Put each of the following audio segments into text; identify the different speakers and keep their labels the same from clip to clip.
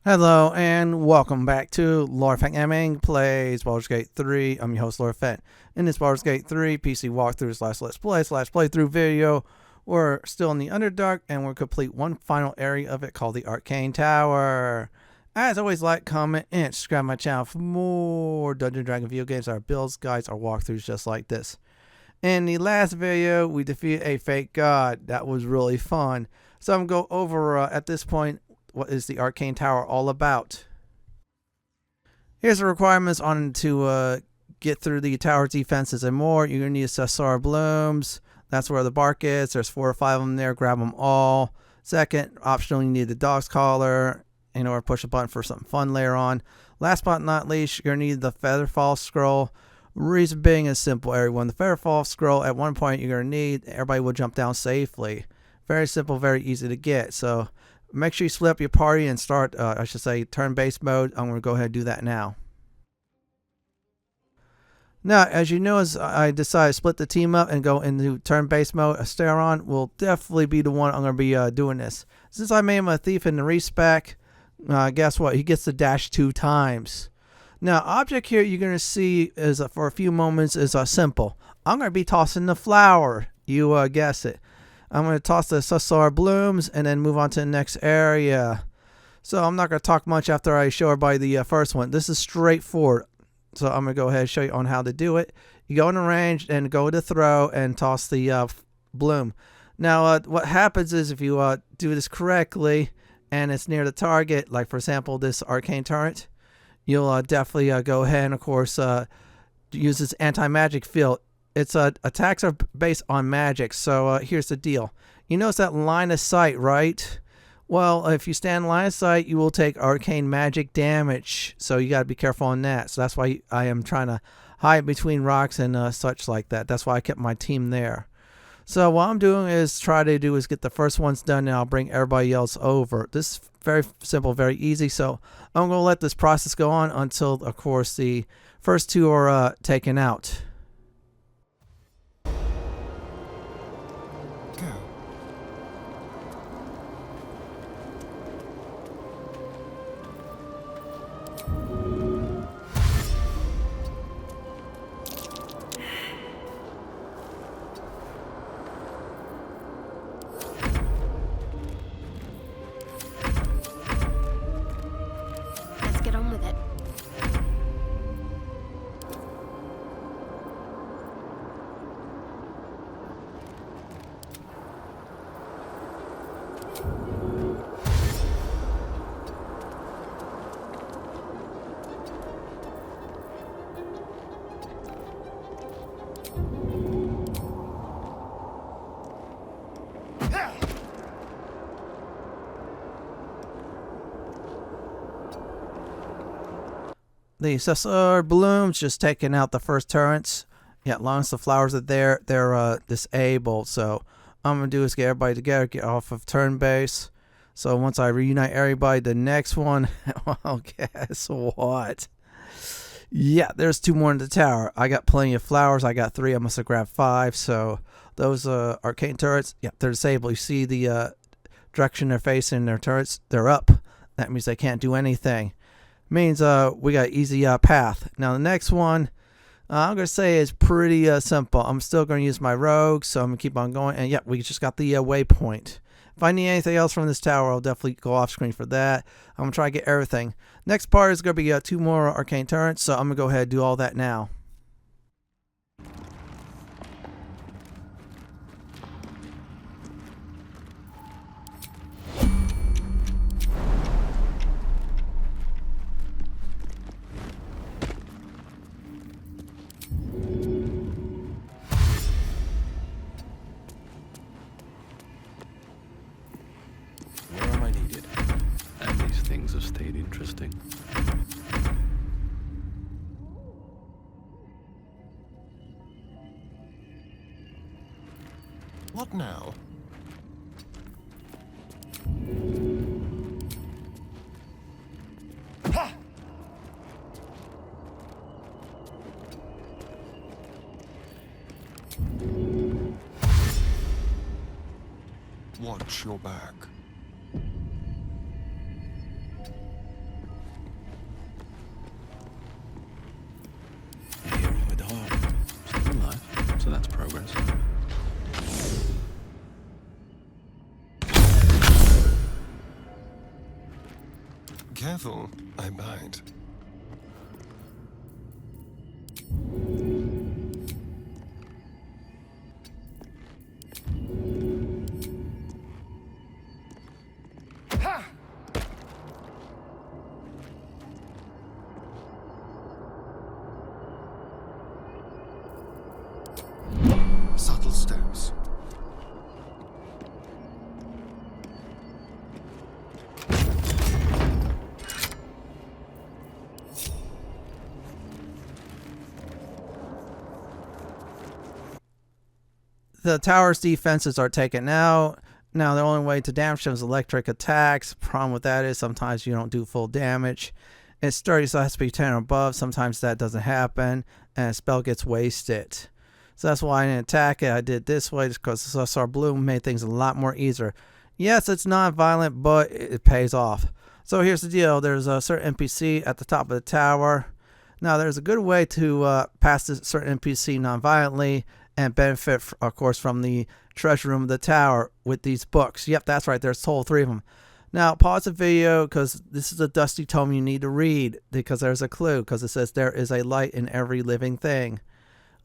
Speaker 1: Hello and welcome back to Lord Fenton Gaming Plays Baldur's Gate 3. I'm your host Lord Fenton. In this Baldur's Gate 3 PC walkthrough / let's play / playthrough video, we're still in the Underdark and we'll complete one final area of it called the Arcane Tower. As always, like, comment, and subscribe to my channel for more Dungeons & Dragons video games, our builds, guides, our walkthroughs just like this. In the last video, we defeated a fake god. That was really fun. So I'm going to go over at this point what is the Arcane Tower all about. Here's the requirements on to get through the tower defenses and more. You're going to need Sussur Blooms. That's where the bark is. There's 4 or 5 of them there. Grab them all. Second, optional, you need the dog's collar in order to push a button for something fun later on. Last but not least, you're going to need the Featherfall Scroll. Reason being is simple, everyone. The Featherfall Scroll, at one point you're going to need, everybody will jump down safely. Very simple, very easy to get. So make sure you split up your party and start, turn-based mode. I'm going to go ahead and do that now. Now, as you know, as I decided to split the team up and go into turn-based mode, Astarion will definitely be the one I'm going to be doing this. Since I made him a thief in the respec, guess what? He gets to dash 2 times. Now, object here you're going to see is for a few moments is simple. I'm going to be tossing the flower. You guess it. I'm going to toss the Sussur Blooms and then move on to the next area. So I'm not going to talk much after I show everybody the first one. This is straightforward. So I'm going to go ahead and show you on how to do it. You go in the range and go to throw and toss the bloom. Now what happens is if you do this correctly and it's near the target, like for example this Arcane Turret, you'll definitely go ahead and of course use this anti-magic field. Its attacks are based on magic, so here's the deal. You notice that line of sight, right? Well, if you stand in line of sight, you will take arcane magic damage, so you got to be careful on that. So that's why I am trying to hide between rocks and such like that. That's why I kept my team there. So what I'm doing is get the first ones done, and I'll bring everybody else over. This is very simple, very easy, so I'm going to let this process go on until, of course, the first 2 are taken out. The Sussur Blooms just taking out the first turrets. Yeah, as long as the flowers are there, they're disabled. So I'm going to do is get everybody together, get off of turn base. So once I reunite everybody, the next one, well, guess what? Yeah, there's 2 more in the tower. I got plenty of flowers. I got 3. I must have grabbed 5. So those arcane turrets, yeah, they're disabled. You see the direction they're facing, their turrets, they're up. That means they can't do anything. Means we got easy path. Now the next one I'm going to say is pretty simple. I'm still going to use my rogue, so I'm going to keep on going. And yeah, we just got the waypoint. If I need anything else from this tower, I'll definitely go off screen for that. I'm going to try to get everything. Next part is going to be 2 more arcane turrets, so I'm going to go ahead and do all that now.
Speaker 2: Have stayed interesting.
Speaker 3: What now? Ha! Watch your back.
Speaker 2: that's progress.
Speaker 3: Careful, I bite. Subtle steps.
Speaker 1: The tower's defenses are taken out. Now the only way to damage them is electric attacks. Problem with that is sometimes you don't do full damage. It's sturdy, so it has to be 10 or above. Sometimes that doesn't happen, and a spell gets wasted. So that's why I didn't attack it. I did this way just because Sussur Bloom made things a lot more easier. Yes, it's non-violent, but it pays off. So here's the deal. There's a certain NPC at the top of the tower. Now there's a good way to pass this certain NPC non-violently and benefit, of course, from the treasure room of the tower with these books. Yep, that's right. There's a total 3 of them. Now, pause the video because this is a dusty tome you need to read because there's a clue because it says there is a light in every living thing.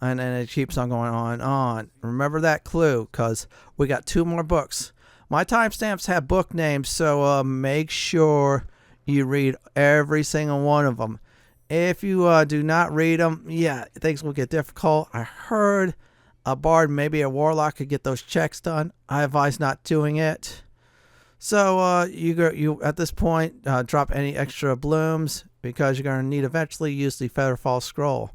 Speaker 1: And then it keeps on going on and on. Remember that clue because we got 2 more books. My timestamps have book names, so make sure you read every single one of them. If you do not read them, yeah, things will get difficult. I heard a bard, maybe a warlock, could get those checks done. I advise not doing it. So you at this point drop any extra blooms because you're going to need eventually use the Featherfall scroll.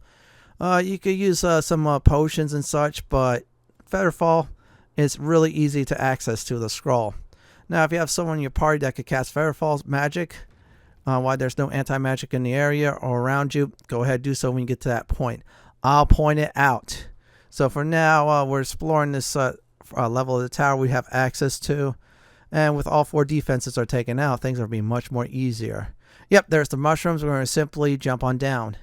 Speaker 1: You could use some potions and such, but Featherfall is really easy to access to the scroll. Now, if you have someone in your party that could cast Featherfall magic, while there's no anti-magic in the area or around you, go ahead and do so when you get to that point. I'll point it out. So for now, we're exploring this level of the tower we have access to. And with all 4 defenses are taken out, things are being much more easier. Yep, there's the mushrooms. We're going to simply jump on down.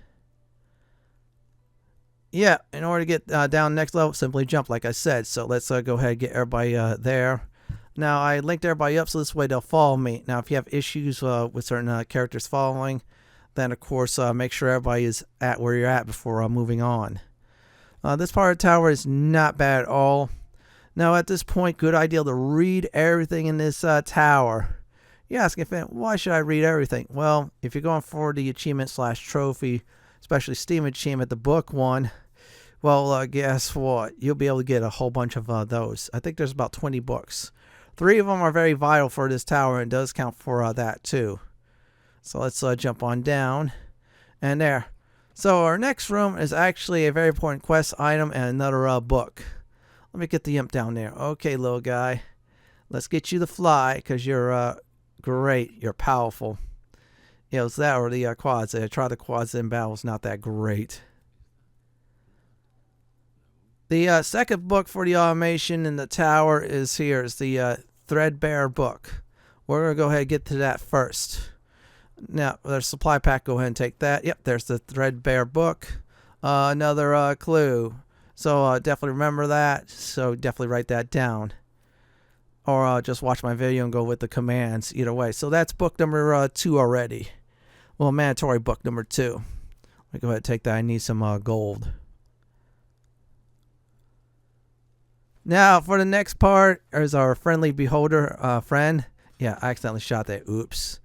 Speaker 1: Yeah, in order to get down next level, simply jump, like I said. So let's go ahead and get everybody there. Now, I linked everybody up so this way they'll follow me. Now, if you have issues with certain characters following, then, of course, make sure everybody is at where you're at before moving on. This part of the tower is not bad at all. Now, at this point, good idea to read everything in this tower. You're asking, why should I read everything? Well, if you're going for the achievement/trophy, especially Steam achievement, the book one, well, guess what? You'll be able to get a whole bunch of those. I think there's about 20 books. 3 of them are very vital for this tower and does count for that too. So let's jump on down. And there. So our next room is actually a very important quest item and another book. Let me get the imp down there. Okay, little guy. Let's get you to fly because you're great. You're powerful. Yeah, it's that or the quads. I tried the quads in battle. It's not that great. The second book for the automation in the tower is here. It's the Threadbare Book. We're going to go ahead and get to that first. Now, there's a supply pack. Go ahead and take that. Yep, there's the Threadbare Book. Another clue. So definitely remember that. So definitely write that down. Or just watch my video and go with the commands. Either way. So that's book number 2 already. Well, mandatory book number 2. Let me go ahead and take that. I need some gold. Now, for the next part, there's our friendly beholder friend. Yeah, I accidentally shot that. Oops.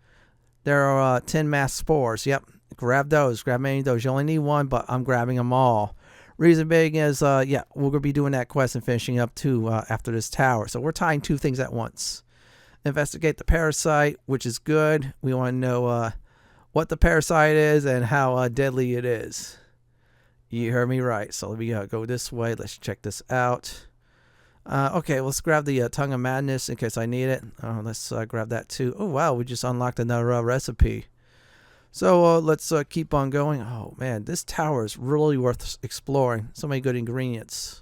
Speaker 1: There are Tinmask Spores. Yep. Grab those. Grab many of those. You only need 1, but I'm grabbing them all. Reason being is, yeah, we're going to be doing that quest and finishing up too after this tower. So we're tying 2 things at once. Investigate the parasite, which is good. We want to know what the parasite is and how deadly it is. You heard me right. So let me go this way. Let's check this out. Okay, let's grab the Tongue of Madness in case I need it. Let's grab that too. Oh, wow, we just unlocked another recipe. So let's keep on going. Oh, man, this tower is really worth exploring. So many good ingredients.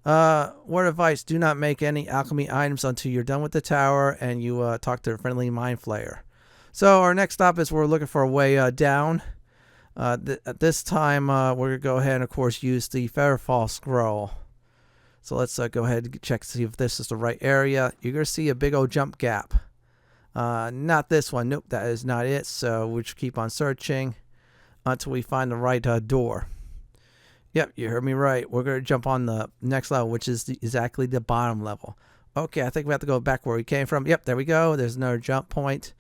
Speaker 1: Word of advice, do not make any alchemy items until you're done with the tower and you talk to a friendly Mindflayer. So our next stop is we're looking for a way down. At this time, we're going to go ahead and, of course, use the Featherfall Scroll. So let's go ahead and check to see if this is the right area. You're going to see a big old jump gap. Not this one. Nope, that is not it. So we'll just keep on searching until we find the right door. Yep, you heard me right. We're going to jump on the next level, which is exactly the bottom level. Okay, I think we have to go back where we came from. Yep, there we go. There's another jump point.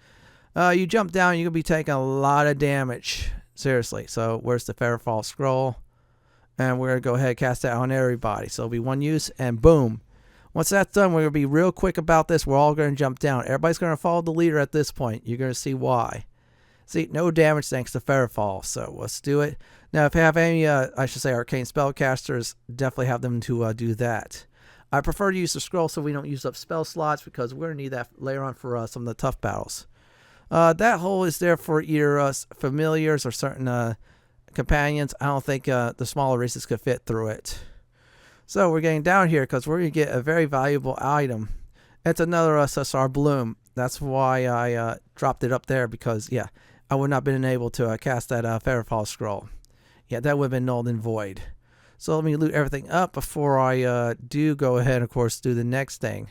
Speaker 1: You jump down, you're going to be taking a lot of damage. Seriously. So where's the Featherfall Scroll? And we're going to go ahead and cast that on everybody. So it'll be one use, and boom. Once that's done, we're going to be real quick about this. We're all going to jump down. Everybody's going to follow the leader at this point. You're going to see why. See, no damage thanks to Featherfall. So let's do it. Now, if you have any, I should say, arcane spellcasters, definitely have them to do that. I prefer to use the scroll so we don't use up spell slots because we're going to need that later on for some of the tough battles. That hole is there for either familiars or certain companions. I don't think the smaller races could fit through it. So we're getting down here because we're going to get a very valuable item. It's another Sussur Bloom. That's why I dropped it up there because, yeah, I would not have been able to cast that Featherfall Scroll. Yeah, that would have been null and void. So let me loot everything up before I do go ahead and, of course, do the next thing.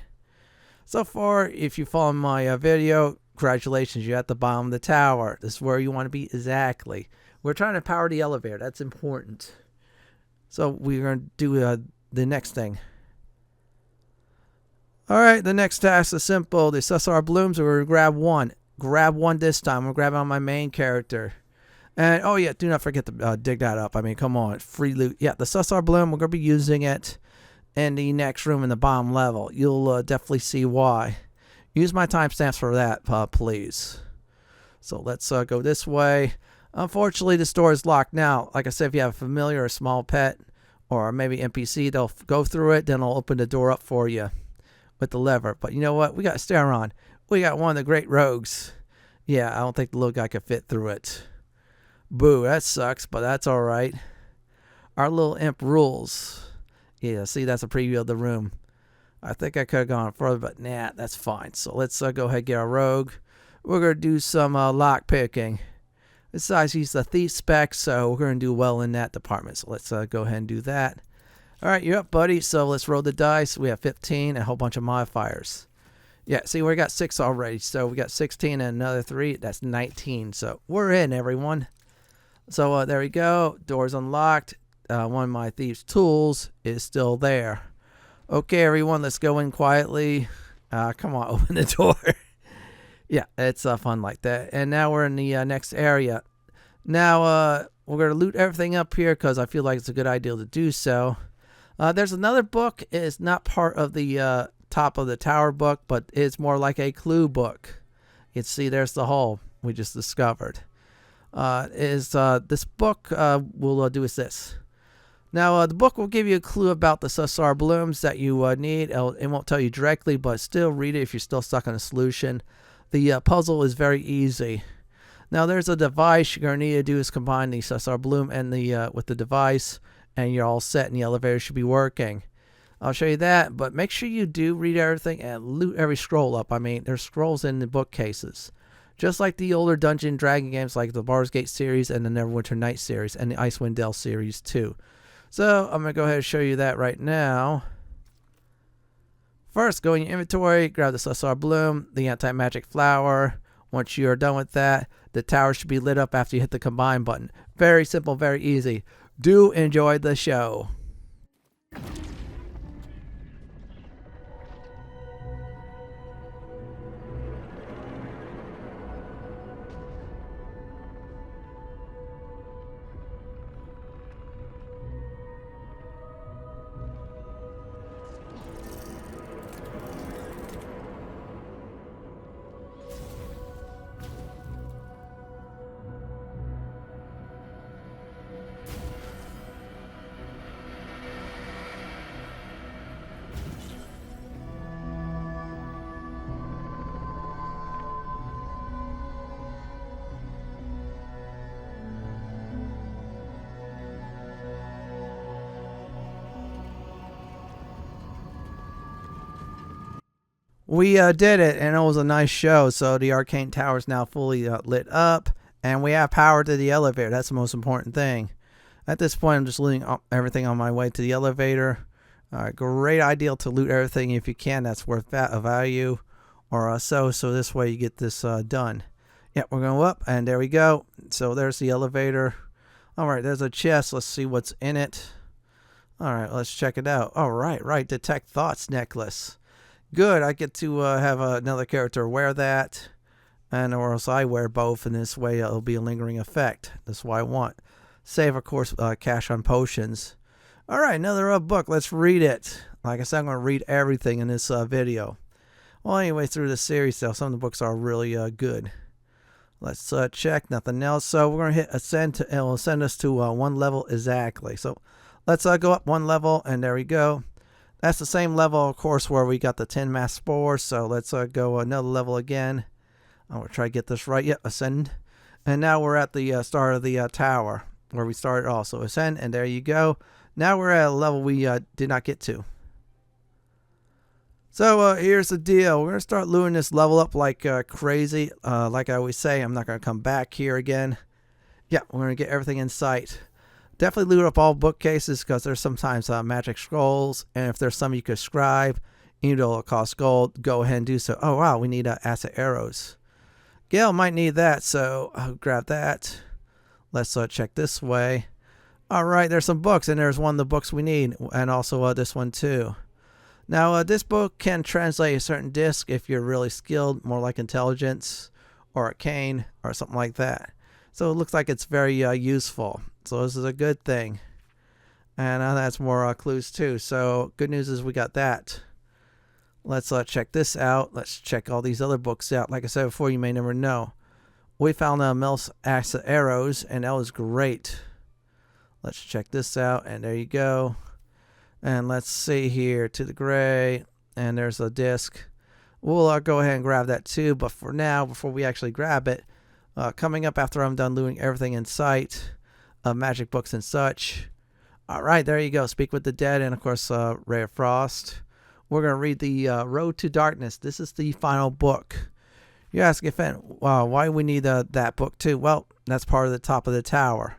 Speaker 1: So far, if you follow my video, congratulations, you're at the bottom of the tower. This is where you want to be exactly. We're trying to power the elevator. That's important. So we're going to do the next thing. Alright, the next task is simple. The Sussur Blooms, we're going to grab one. Grab one this time. We'll grab on my main character. And, oh yeah, do not forget to dig that up. I mean, come on. Free loot. Yeah, the Sussur Bloom, we're going to be using it in the next room in the bottom level. You'll definitely see why. Use my timestamps for that, please. So let's go this way. Unfortunately, this door is locked. Now, like I said, if you have a familiar or a small pet, or maybe NPC, they'll go through it, then I'll open the door up for you with the lever. But you know what? We got Astarion. We got one of the great rogues. Yeah, I don't think the little guy could fit through it. Boo, that sucks, but that's alright. Our little imp rules. Yeah, see, that's a preview of the room. I think I could have gone further, but nah, that's fine. So let's go ahead and get our rogue. We're going to do some lock picking. Besides, he's the thief spec, so we're going to do well in that department. So let's go ahead and do that. Alright, you're up, buddy. So let's roll the dice. We have 15 and a whole bunch of modifiers. Yeah, see, we got 6 already. So we got 16 and another 3. That's 19. So we're in, everyone. So there we go. Door's unlocked. One of my thieves' tools is still there. Okay, everyone, let's go in quietly. Come on, open the door. Yeah, it's fun like that. And now we're in the next area. Now, we're going to loot everything up here because I feel like it's a good idea to do so. There's another book. It's not part of the top of the tower book, but it's more like a clue book. You can see there's the hole we just discovered. This book will do is this. Now, the book will give you a clue about the Sussur Blooms that you need. It won't tell you directly, but still read it if you're still stuck on a solution. The puzzle is very easy. Now, there's a device you're going to need to do is combine the Sussur Bloom and the with the device, and you're all set, and the elevator should be working. I'll show you that, but make sure you do read everything and loot every scroll up. I mean, there's scrolls in the bookcases. Just like the older Dungeon Dragon games like the Baldur's Gate series and the Neverwinter Nights series and the Icewind Dale series too. So I'm going to go ahead and show you that right now. First, go in your inventory, grab the Sussur Bloom, the anti-magic flower. Once you are done with that, the tower should be lit up after you hit the combine button. Very simple, very easy. Do enjoy the show. We did it, and it was a nice show. So the Arcane Tower is now fully lit up, And we have power to the elevator. That's the most important thing. At this point, I'm just looting everything on my way to the elevator. Great idea to loot everything if you can. That's worth a value or so. So this way you get this done. Yeah, we're going up, and there we go. So there's the elevator. All right, there's a chest. Let's see what's in it. All right, let's check it out. All right, Detect Thoughts necklace. Good, I get to have another character wear that. And or else I wear both, and this way it'll be a lingering effect. That's what I want. Save, of course, cash on potions. All right, another book. Let's read it. Like I said, I'm going to read everything in this video. Well, anyway, through the series, though, some of the books are really good. Let's check. Nothing else. So we're going to hit ascend, and it will send us to 1 level exactly. So let's go up 1 level, and there we go. That's the same level, of course, where we got the Tinmask Spores. So let's go another level again. I'm going to try to get this right. Yep, ascend. And now we're at the start of the tower where we started also. Ascend, and there you go. Now we're at a level we did not get to. So here's the deal. We're going to start looting this level up like crazy. Like I always say, I'm not going to come back here again. Yeah, we're going to get everything in sight. Definitely loot up all bookcases because there's sometimes magic scrolls. And if there's some you could scribe, even though it'll cost gold, go ahead and do so. Oh, wow, we need acid arrows. Gale might need that, so I'll grab that. Let's check this way. Alright, there's some books, and there's one of the books we need, and also this one too. Now, this book can translate a certain disc if you're really skilled, more like intelligence, or arcane, or something like that. So it looks like it's very useful. So this is a good thing. And that's more clues too. So good news is we got that. Let's check this out. Let's check all these other books out. Like I said before, you may never know. We found Mel's acid arrows, and that was great. Let's check this out, and there you go. And let's see here to the gray, and there's a disc. We'll go ahead and grab that too, but for now, before we actually grab it, coming up after I'm done looting everything in sight, magic books and such. All right, there you go. Speak with the Dead, and of course, Ray of Frost. We're going to read the Road to Darkness. This is the final book. You ask if why we need that book too. Well, that's part of the top of the tower.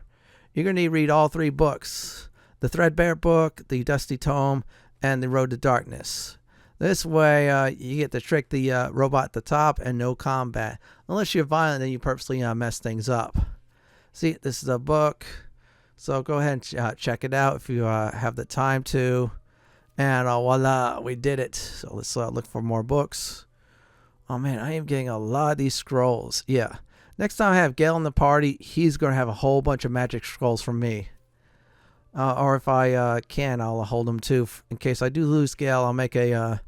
Speaker 1: You're going to need to read all 3 books. The Threadbare Book, the Dusty Tome, and the Road to Darkness. This way, you get to trick the robot at the top and no combat. Unless you're violent, then you purposely mess things up. See, this is a book. So go ahead and check it out if you have the time to. And voila, we did it. So let's look for more books. Oh man, I am getting a lot of these scrolls. Yeah. Next time I have Gale in the party, he's going to have a whole bunch of magic scrolls from me. Or if I can, I'll hold them too. In case I do lose Gale, I'll make a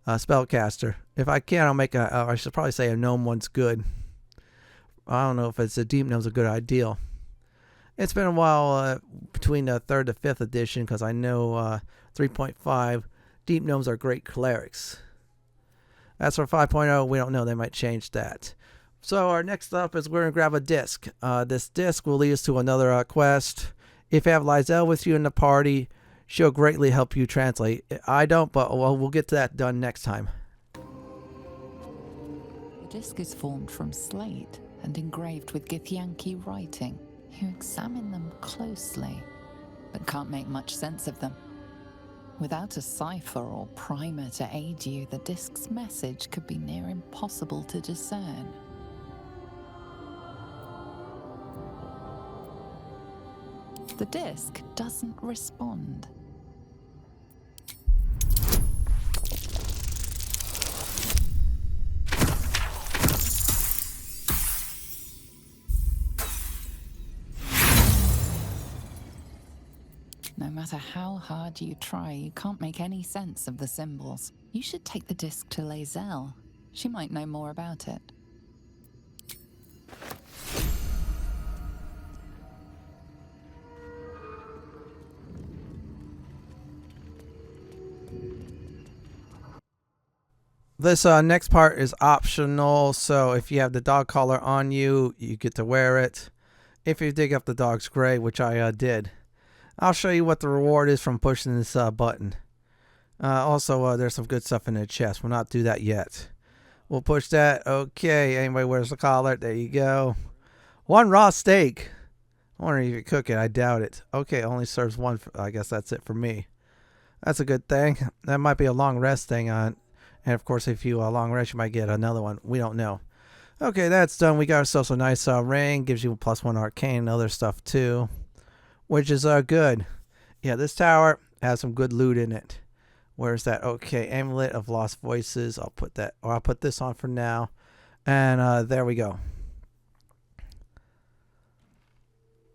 Speaker 1: spellcaster. If I can, I'll make I should probably say a gnome one's good. I don't know if it's a deep gnome's a good idea. It's been a while between the 3rd to 5th edition because I know 3.5 deep gnomes are great clerics. As for 5.0, we don't know. They might change that. So our next up is we're going to grab a disc. This disc will lead us to another quest. If you have Lae'zel with you in the party, she'll greatly help you translate. I don't, but we'll get to that done next time.
Speaker 4: The disc is formed from slate and engraved with Githyanki writing. You examine them closely, but can't make much sense of them. Without a cipher or primer to aid you, the disc's message could be near impossible to discern. The disc doesn't respond. No matter how hard you try, you can't make any sense of the symbols. You should take the disc to Lae'zel. She might know more about it.
Speaker 1: This next part is optional, so if you have the dog collar on you, you get to wear it. If you dig up the dog's gray, which I did. I'll show you what the reward is from pushing this button. Also, there's some good stuff in the chest. We'll not do that yet. We'll push that. Okay, anybody wears the collar. There you go. 1 raw steak. I wonder if you could cook it. I doubt it. Okay, only serves 1. I guess that's it for me. That's a good thing. That might be a long rest thing on. And of course, if you long rest, you might get another one. We don't know. Okay, that's done. We got ourselves a nice ring. Gives you +1 arcane and other stuff too, which is good. Yeah, this tower has some good loot in it. Where's that? Okay, Amulet of Lost Voices. I'll put that, or I'll put this on for now. And there we go.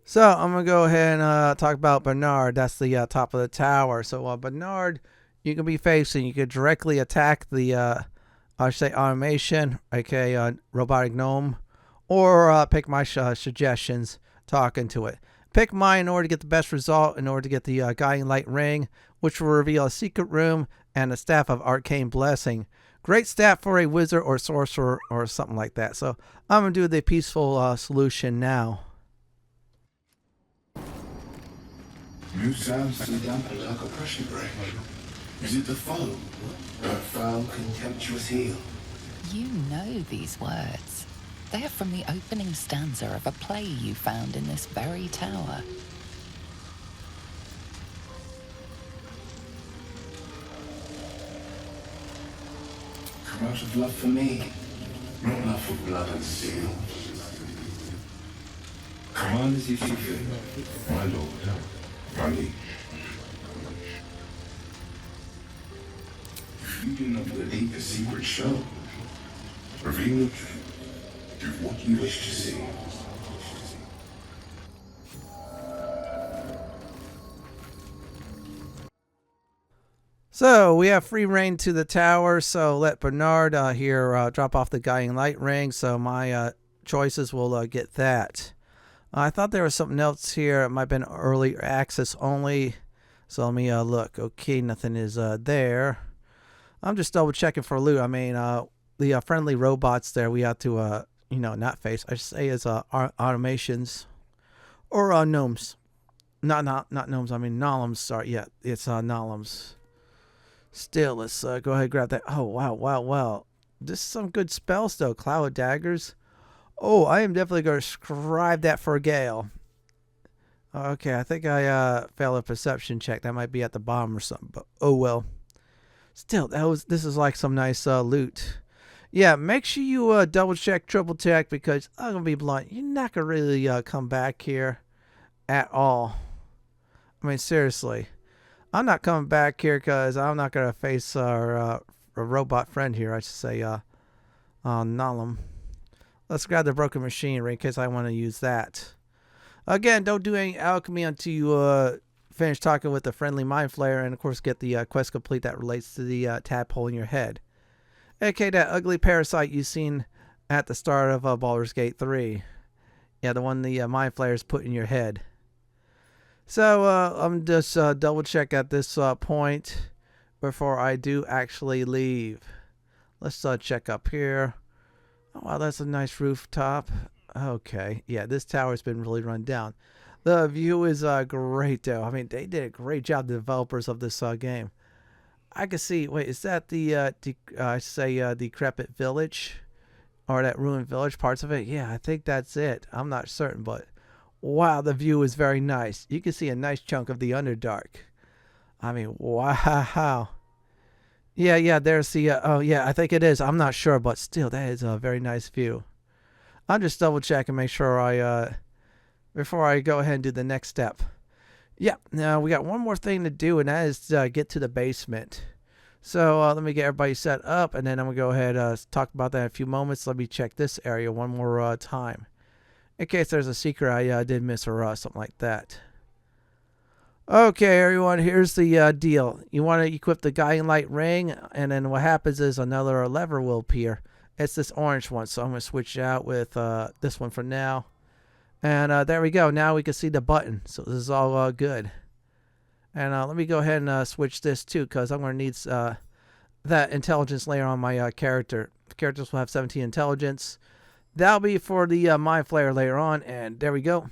Speaker 1: So I'm going to go ahead and talk about Bernard. That's the top of the tower. So Bernard, you can be facing. You can directly attack the, I should say, automation, aka robotic gnome. Or pick my suggestions, talking to it. Pick mine in order to get the best result, in order to get the Guiding Light Ring, which will reveal a secret room and a Staff of Arcane Blessing. Great staff for a wizard or sorcerer or something like that. So I'm going to do the peaceful solution now.
Speaker 5: New sounds to the Underdark oppression brain. Is it the foe? That foul, contemptuous heel?
Speaker 4: You know these words. They are from the opening stanza of a play you found in this very tower.
Speaker 5: Come out of love for me, not love for blood and steel. Command as you see fit, my lord, my liege. If you do not believe the secret show, reveal the truth. Do what you wish to see.
Speaker 1: So we have free reign to the tower. So let Bernard here drop off the Guiding Light Ring. So my choices will get that. I thought there was something else here. It might have been early access only. So let me look. Okay, nothing is there. I'm just double checking for loot. I mean, the friendly robots there we have to not face. I should say is automations or gnomes. Not gnomes. I mean gnomes. Sorry, yeah, it's gnomes. Still, let's go ahead and grab that. Oh wow. This is some good spells though. Cloud of Daggers. Oh, I am definitely going to scribe that for Gale. Okay, I think I failed a perception check. That might be at the bottom or something. But oh well. Still, this is like some nice loot. Yeah, make sure you double check, triple check, because I'm gonna be blunt. You're not gonna really come back here at all. I mean, seriously, I'm not coming back here because I'm not gonna face our robot friend here. I should say, Nalum. Let's grab the broken machinery in case I want to use that. Again, don't do any alchemy until you finish talking with the friendly Mindflayer, and of course get the quest complete that relates to the tadpole in your head. Okay, that ugly parasite you seen at the start of Baldur's Gate 3. Yeah, the one the Mindflayers put in your head. So I'm just double check at this point before I do actually leave. Let's check up here. Oh, wow, that's a nice rooftop. Okay, yeah, this tower's been really run down. The view is great, though. I mean, they did a great job, the developers of this game. I can see. Wait, is that the decrepit village, or that ruined village? Parts of it. Yeah, I think that's it. I'm not certain, but wow, the view is very nice. You can see a nice chunk of the Underdark. I mean, wow. Yeah. There's the. Oh, yeah. I think it is. I'm not sure, but still, that is a very nice view. I'm just double checking, make sure I before I go ahead and do the next step. Yeah, now we got one more thing to do, and that is get to the basement. So let me get everybody set up, and then I'm going to go ahead and talk about that in a few moments. Let me check this area one more time, in case there's a secret I did miss or something like that. Okay, everyone, here's the deal. You want to equip the Guiding Light Ring, and then what happens is another lever will appear. It's this orange one, so I'm going to switch out with this one for now. And there we go. Now we can see the button. So this is all good. And let me go ahead and switch this too, because I'm going to need that intelligence layer on my character. The characters will have 17 intelligence. That'll be for the Mindflayer later on. And there we go.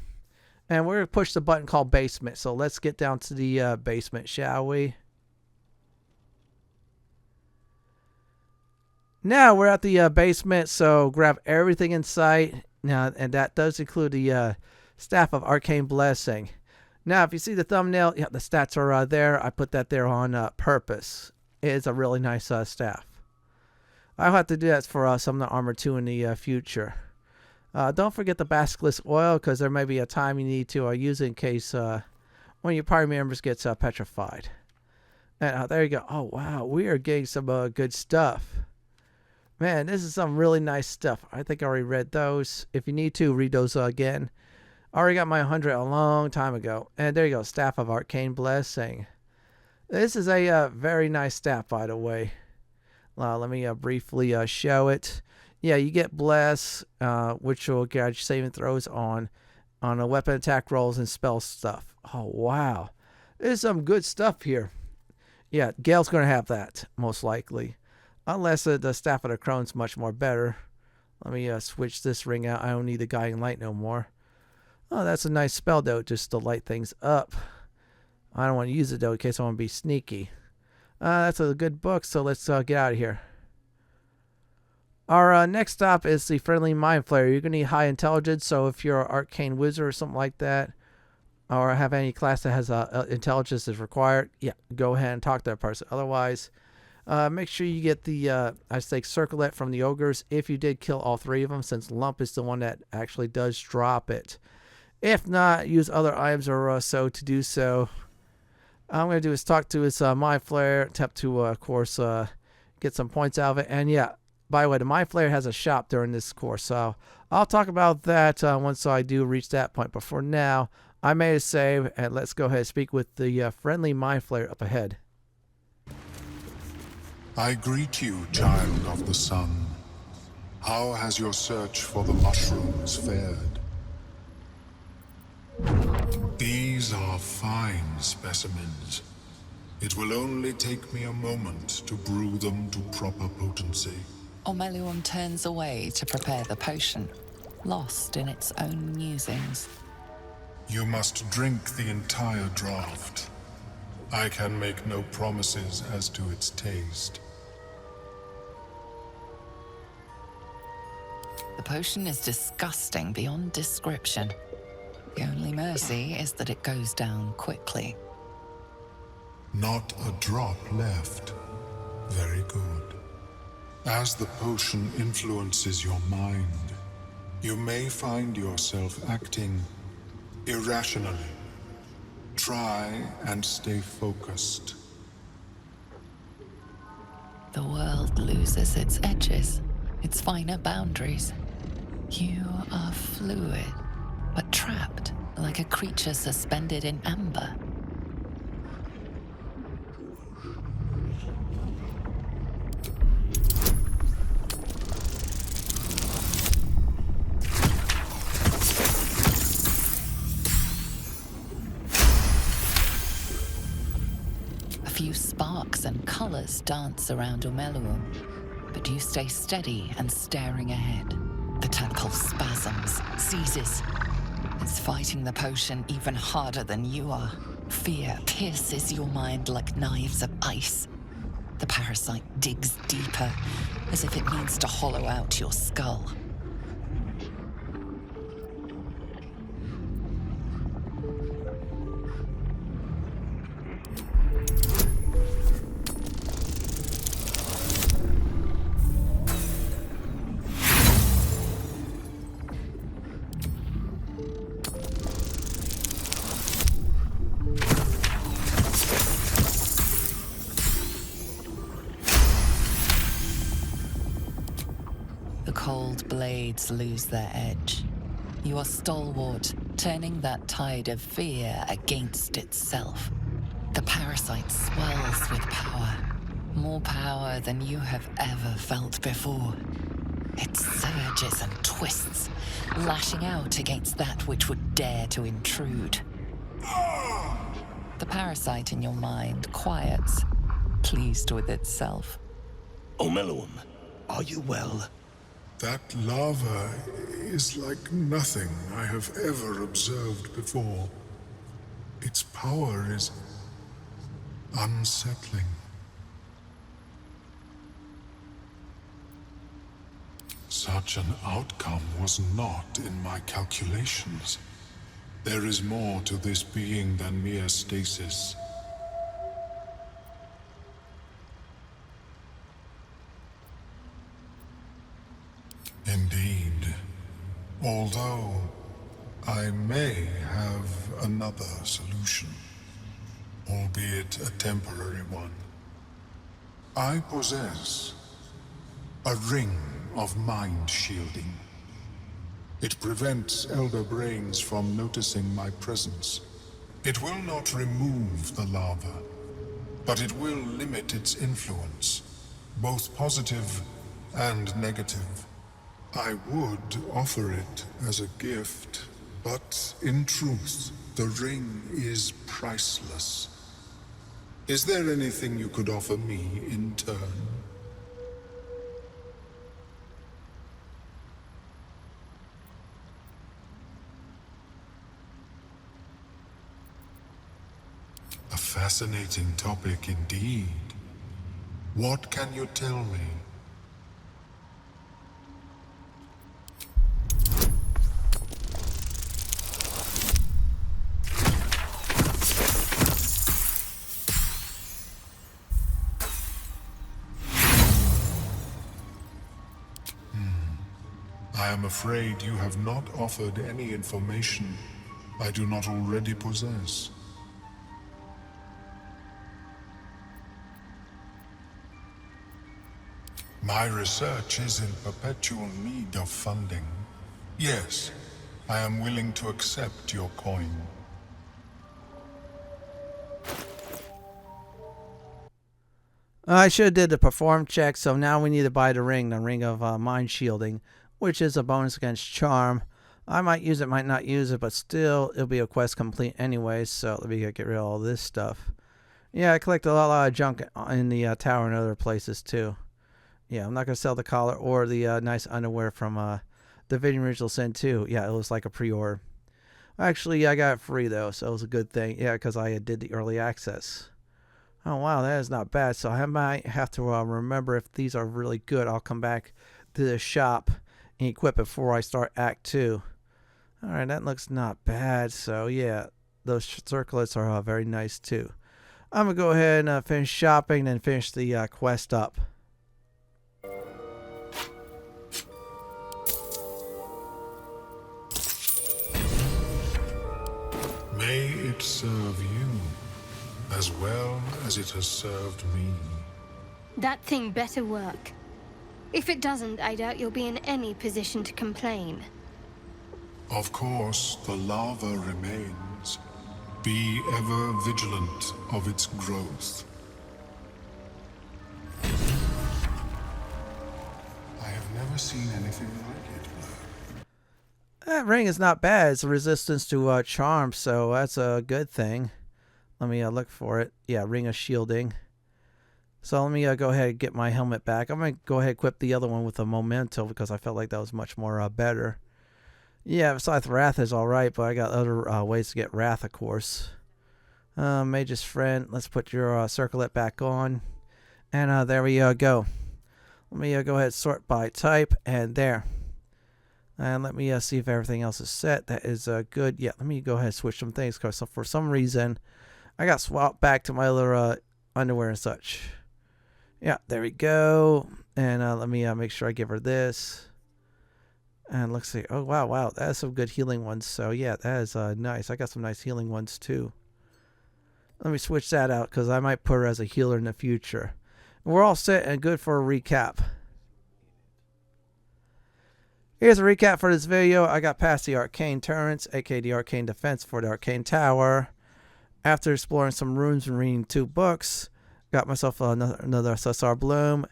Speaker 1: And we're going to push the button called basement. So let's get down to the basement, shall we? Now we're at the basement, so grab everything in sight. Now, and that does include the Staff of Arcane Blessing. Now, if you see the thumbnail, yeah, the stats are there. I put that there on purpose. It is a really nice staff. I'll have to do that for some of the Armor 2 in the future. Don't forget the Basilisk Oil, because there may be a time you need to use it in case one of your party members gets petrified. And there you go. Oh, wow. We are getting some good stuff. Man, this is some really nice stuff. I think I already read those. If you need to, read those again. I already got my 100 a long time ago. And there you go. Staff of Arcane Blessing. This is a very nice staff, by the way. Let me briefly show it. Yeah, you get Bless, which will get saving throws on a weapon attack rolls and spell stuff. Oh, wow. There's some good stuff here. Yeah, Gale's going to have that, most likely. Unless the Staff of the Crone's much more better. Let me switch this ring out. I don't need the Guiding Light no more. Oh, that's a nice spell, though, just to light things up. I don't want to use it, though, in case I want to be sneaky. That's a good book, so let's get out of here. Our next stop is the Friendly Mindflayer. You're going to need high intelligence, so if you're an arcane wizard or something like that, or have any class that has intelligence is required, yeah, go ahead and talk to that person. Otherwise, make sure you get the, I say, circlet from the ogres if you did kill all 3 of them, since Lump is the one that actually does drop it. If not, use other items or so to do so. All I'm going to do is talk to his Mindflayer, attempt to, of course, get some points out of it. And yeah, by the way, the Mindflayer has a shop during this course, so I'll talk about that once I do reach that point. But for now, I made a save, and let's go ahead and speak with the Friendly Mindflayer up ahead.
Speaker 6: I greet you, child of the sun. How has your search for the mushrooms fared? These are fine specimens. It will only take me a moment to brew them to proper potency.
Speaker 4: Omeluum turns away to prepare the potion, lost in its own musings.
Speaker 6: You must drink the entire draught. I can make no promises as to its taste.
Speaker 4: The potion is disgusting beyond description. The only mercy is that it goes down quickly.
Speaker 6: Not a drop left. Very good. As the potion influences your mind, you may find yourself acting irrationally. Try and stay focused.
Speaker 4: The world loses its edges, its finer boundaries. You are fluid, but trapped like a creature suspended in amber. A few sparks and colors dance around Omeluum, but you stay steady and staring ahead. The tentacle spasms, seizes. It's fighting the potion even harder than you are. Fear pierces your mind like knives of ice. The parasite digs deeper, as if it needs to hollow out your skull. The cold blades lose their edge. You are stalwart, turning that tide of fear against itself. The parasite swells with power. More power than you have ever felt before. It surges and twists, lashing out against that which would dare to intrude. The parasite in your mind quiets, pleased with itself.
Speaker 7: Omeluum, are you well?
Speaker 6: That lava is like nothing I have ever observed before. Its power is unsettling. Such an outcome was not in my calculations. There is more to this being than mere stasis. Indeed. Although I may have another solution, albeit a temporary one. I possess a ring of mind shielding. It prevents elder brains from noticing my presence. It will not remove the lava, but it will limit its influence, both positive and negative. I would offer it as a gift, but in truth, the ring is priceless. Is there anything you could offer me in turn? A fascinating topic indeed. What can you tell me? I am afraid you have not offered any information I do not already possess. My research is in perpetual need of funding. Yes, I am willing to accept your coin.
Speaker 1: I should have did the perform check, so now we need to buy the ring of mind shielding, which is a bonus against charm. I might use it, might not use it, but still, it'll be a quest complete anyway, so let me get rid of all this stuff. Yeah, I collected a lot of junk in the tower and other places too. Yeah, I'm not going to sell the collar or the nice underwear from Division Original Sin 2. Yeah, it was like a pre-order. Actually, I got it free though, so it was a good thing. Yeah, because I did the early access. Oh wow, that is not bad. So I might have to remember if these are really good. I'll come back to the shop and equip it before I start Act 2. Alright, that looks not bad. So yeah, those circlets are very nice too. I'm going to go ahead and finish shopping and finish the quest up.
Speaker 6: May it serve you as well as it has served me.
Speaker 8: That thing better work. If it doesn't, I doubt you'll be in any position to complain.
Speaker 6: Of course, the lava remains. Be ever vigilant of its growth. I have never seen anything like it.
Speaker 1: That ring is not bad. It's a resistance to charm, so that's a good thing. Let me look for it. Yeah, ring of shielding. So let me go ahead and get my helmet back. I'm going to go ahead and equip the other one with a memento because I felt like that was much more better. Yeah, besides Wrath is alright, but I got other ways to get Wrath, of course. Mage's Friend. Let's put your circlet back on. And there we go. Let me go ahead and sort by type. And there. And let me see if everything else is set. That is good. Yeah, let me go ahead and switch some things because for some reason I got swapped back to my other underwear and such. Yeah, there we go. And let me make sure I give her this. And let's see. Oh, wow. That's some good healing ones. So, yeah, that is nice. I got some nice healing ones, too. Let me switch that out because I might put her as a healer in the future. We're all set and good for a recap. Here's a recap for this video. I got past the Arcane Turrets, aka the Arcane Defense for the Arcane Tower. After exploring some rooms and reading 2 books, got myself another Sussur Bloom.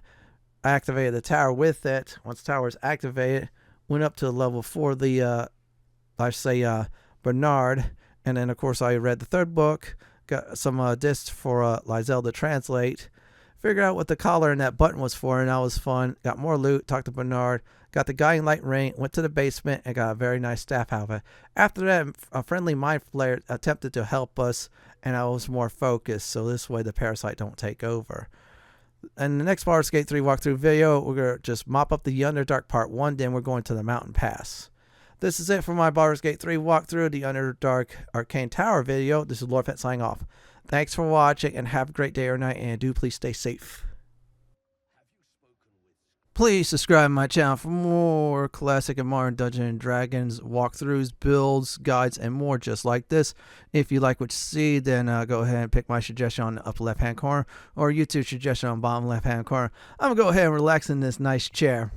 Speaker 1: I activated the tower with it. Once the tower is activated, went up to level 4, the, Bernard. And then, of course, I read the 3rd book. Got some discs for Lae'zel to translate. Figured out what the collar and that button was for, and that was fun. Got more loot, talked to Bernard. Got the Guiding Light ring, went to the basement, and got a very nice staff out of it. After that, a friendly Mindflayer attempted to help us, and I was more focused, so this way the parasite don't take over. In the next Baldur's Gate 3 walkthrough video, we're going to just mop up the Underdark Part 1, then we're going to the Mountain Pass. This is it for my Baldur's Gate 3 walkthrough, the Underdark Arcane Tower video. This is Lord Fenton signing off. Thanks for watching, and have a great day or night, and do please stay safe. Please subscribe to my channel for more classic and modern Dungeons & Dragons walkthroughs, builds, guides, and more just like this. If you like what you see, then go ahead and pick my suggestion on the upper left-hand corner, or YouTube suggestion on the bottom left-hand corner. I'm going to go ahead and relax in this nice chair.